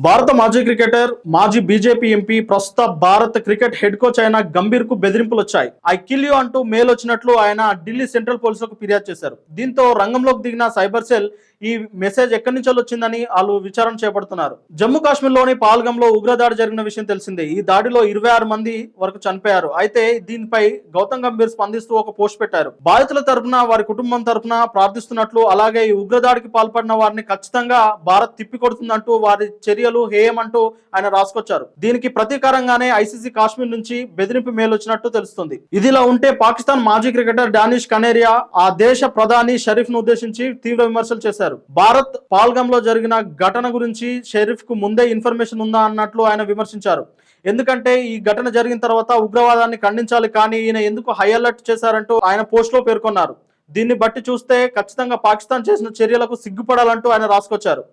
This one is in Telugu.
భారత మాజీ క్రికెటర్, మాజీ బీజేపీ ఎంపీ, ప్రస్తుత భారత క్రికెట్ హెడ్ కోచ్ అయిన గంభీర్ కు బెదిరింపులు వచ్చాయి. ఐ కిల్ యూ అంటూ మెయిల్ వచ్చినట్లు ఆయన ఢిల్లీ సెంట్రల్ పోలీసులకు ఫిర్యాదు చేశారు. దీంతో రంగంలోకి దిగిన సైబర్ సెల్ ఈ మెసేజ్ ఎక్కడి నుంచి వచ్చిందని వాళ్ళు విచారణ చేపడుతున్నారు. జమ్మూ కాశ్మీర్ లోని పాల్గంలో ఉగ్రదాడి జరిగిన విషయం తెలిసిందే. ఈ దాడిలో 26 మంది వరకు చనిపోయారు. అయితే దీనిపై గౌతమ్ గంభీర్ స్పందిస్తూ ఒక పోస్ట్ పెట్టారు. బాధితుల తరపున, వారి కుటుంబం తరపున ప్రార్థిస్తున్నట్లు, అలాగే ఈ ఉగ్రదాడికి పాల్పడిన వారిని ఖచ్చితంగా భారత్ తిప్పికొడుతుందంటూ, వారి చర్యలు హేయమంటూ ఆయన రాసుకొచ్చారు. దీనికి ప్రతీకారంగానే ఐసీసీ కాశ్మీర్ నుంచి బెదిరింపు మేలు వచ్చినట్టు తెలుస్తుంది. ఇదిలా ఉంటే పాకిస్తాన్ మాజీ క్రికెటర్ డానిష్ కనేరియా ఆ దేశ ప్రధాని షరీఫ్ ను ఉద్దేశించి తీవ్ర విమర్శలు చేశారు. భారత్ పాల్గంలో జరిగిన ఘటన గురించి షరీఫ్ కు ముందే ఇన్ఫర్మేషన్ ఉందా అన్నట్లు ఆయన విమర్శించారు. ఎందుకంటే ఈ ఘటన జరిగిన తర్వాత ఉగ్రవాదాన్ని ఖండించాలి, కానీ ఈయన ఎందుకు హై అలర్ట్ చేశారంటూ ఆయన పోస్ట్ లో పేర్కొన్నారు. దీన్ని బట్టి చూస్తే ఖచ్చితంగా పాకిస్తాన్ చేసిన చర్యలకు సిగ్గుపడాలంటూ ఆయన రాసుకొచ్చారు.